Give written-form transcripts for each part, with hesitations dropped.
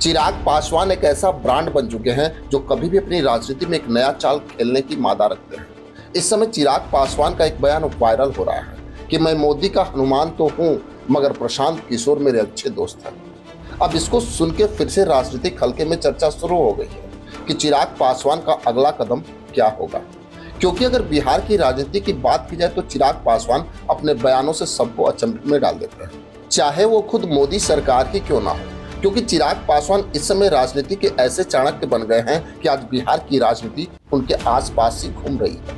चिराग पासवान एक ऐसा ब्रांड बन चुके हैं जो कभी भी अपनी राजनीति में एक नया चाल खेलने की मादा रखते हैं। इस समय चिराग पासवान का एक बयान वायरल हो रहा है कि मैं मोदी का हनुमान तो हूं, मगर प्रशांत किशोर मेरे अच्छे दोस्त हैं। अब इसको सुन के फिर से राजनीतिक हलके में चर्चा शुरू हो गई है कि चिराग पासवान का अगला कदम क्या होगा। क्योंकि अगर बिहार की राजनीति की बात की जाए तो चिराग पासवान अपने बयानों से सबको अचंभे में डाल देते हैं, चाहे वो खुद मोदी सरकार ही क्यों ना हो। क्योंकि चिराग पासवान इस समय राजनीति के ऐसे चाणक्य बन गए हैं कि आज बिहार की राजनीति उनके आसपास ही घूम रही है।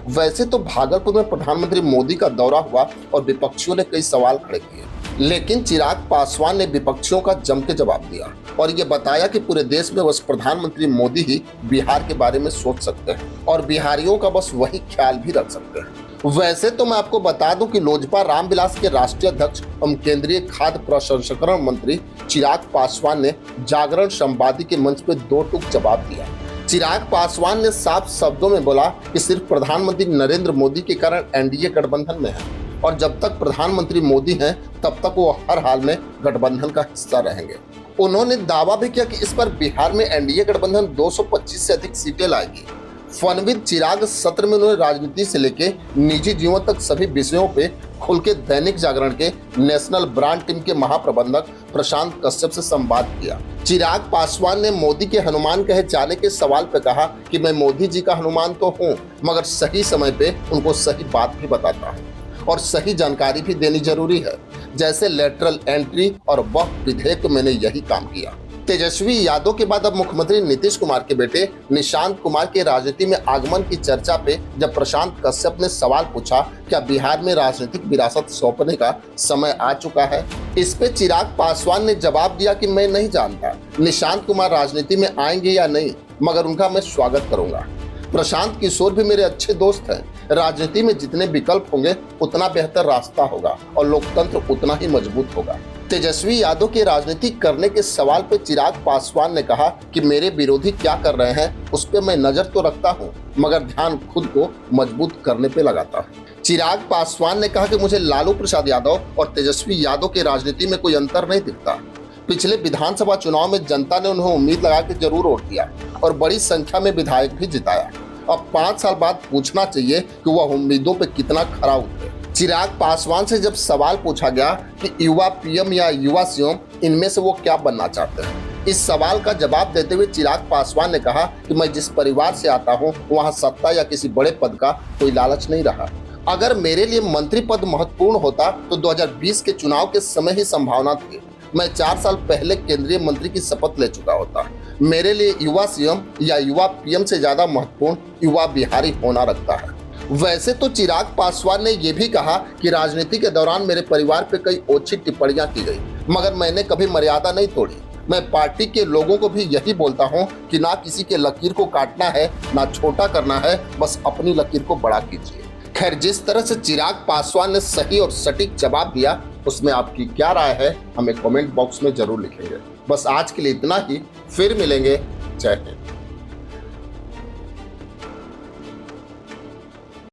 वैसे तो भागलपुर में प्रधानमंत्री मोदी का दौरा हुआ और विपक्षियों ने कई सवाल खड़े किए, लेकिन चिराग पासवान ने विपक्षियों का जम के जवाब दिया और ये बताया कि पूरे देश में बस प्रधानमंत्री मोदी ही बिहार के बारे में सोच सकते हैं और बिहारियों का बस वही ख्याल भी रख सकते हैं। वैसे तो मैं आपको बता दूं कि लोजपा रामविलास के राष्ट्रीय अध्यक्ष एवं केंद्रीय खाद्य प्रसंस्करण मंत्री चिराग पासवान ने जागरण संवादी के मंच पे दो टूक जवाब दिया। चिराग पासवान ने साफ शब्दों में बोला कि सिर्फ प्रधानमंत्री नरेंद्र मोदी के कारण एनडीए गठबंधन में है और जब तक प्रधानमंत्री मोदी हैं तब तक वो हर हाल में गठबंधन का हिस्सा रहेंगे। उन्होंने दावा भी किया कि इस बार बिहार में एनडीए गठबंधन 225 से अधिक सीटें लाएगी। फनविद चिराग सत्र में उन्होंने राजनीति से लेके निजी जीवन तक सभी विषयों पे खुल के दैनिक जागरण के नेशनल ब्रांड टीम के महाप्रबंधक प्रशांत कश्यप से संवाद किया। चिराग पासवान ने मोदी के हनुमान कहे जाने के सवाल पे कहा कि मैं मोदी जी का हनुमान तो हूँ, मगर सही समय पे उनको सही बात भी बताता हूँ और सही जानकारी भी देनी जरूरी है। जैसे लेटरल एंट्री और वह विधेयक मैंने यही काम किया। तेजस्वी यादव के बाद अब मुख्यमंत्री नीतीश कुमार के बेटे निशांत कुमार के राजनीति में आगमन की चर्चा पे जब प्रशांत कश्यप ने सवाल पूछा क्या बिहार में राजनीतिक विरासत सौंपने का समय आ चुका है, इस पे चिराग पासवान ने जवाब दिया कि मैं नहीं जानता निशांत कुमार राजनीति में आएंगे या नहीं, मगर उनका मैं स्वागत करूंगा। प्रशांत किशोर भी मेरे अच्छे दोस्त हैं। राजनीति में जितने विकल्प होंगे उतना बेहतर रास्ता होगा और लोकतंत्र उतना ही मजबूत होगा। तेजस्वी यादव के राजनीति करने के सवाल पे चिराग पासवान ने कहा कि मेरे विरोधी क्या कर रहे हैं उस पे मैं नजर तो रखता हूं, मगर ध्यान खुद को मजबूत करने पे लगाता हूं। चिराग पासवान ने कहा कि मुझे लालू प्रसाद यादव और तेजस्वी यादव के राजनीति में कोई अंतर नहीं दिखता। पिछले विधानसभा चुनाव में जनता ने उन्हें उम्मीद लगा के जरूर वोट दिया और बड़ी संख्या में विधायक भी जिताया। अब 5 साल बाद पूछना चाहिए कि वह उम्मीदों पे कितना खरा उतरे। चिराग पासवान से जब सवाल पूछा गया कि युवा पीएम या युवा सीएम इनमें से वो क्या बनना चाहते हैं, इस सवाल का जवाब देते हुए चिराग पासवान ने कहा कि मैं जिस परिवार से आता हूं वहां सत्ता या किसी बड़े पद का कोई लालच नहीं रहा। अगर मेरे लिए मंत्री पद महत्वपूर्ण होता तो 2020 के चुनाव के समय ही संभावना थी। मैं 4 साल पहले केंद्रीय मंत्री की शपथ ले चुका होता। मेरे लिए युवा सीएम या युवा पीएम से ज्यादा महत्वपूर्ण युवा बिहारी होना रखता है। वैसे तो चिराग पासवान ने यह भी कहा कि राजनीति के दौरान मेरे परिवार पे कई ओछी टिप्पणियां की गई, मगर मैंने कभी मर्यादा नहीं तोड़ी। मैं पार्टी के लोगों को भी यही बोलता हूं कि ना किसी के लकीर को काटना है ना छोटा करना है, बस अपनी लकीर को बड़ा कीजिए। खैर, जिस तरह से चिराग पासवान ने सही और सटीक जवाब दिया उसमें आपकी क्या राय है हमें कमेंट बॉक्स में जरूर लिखेंगे। बस आज के लिए इतना ही, फिर मिलेंगे। जय हिंद।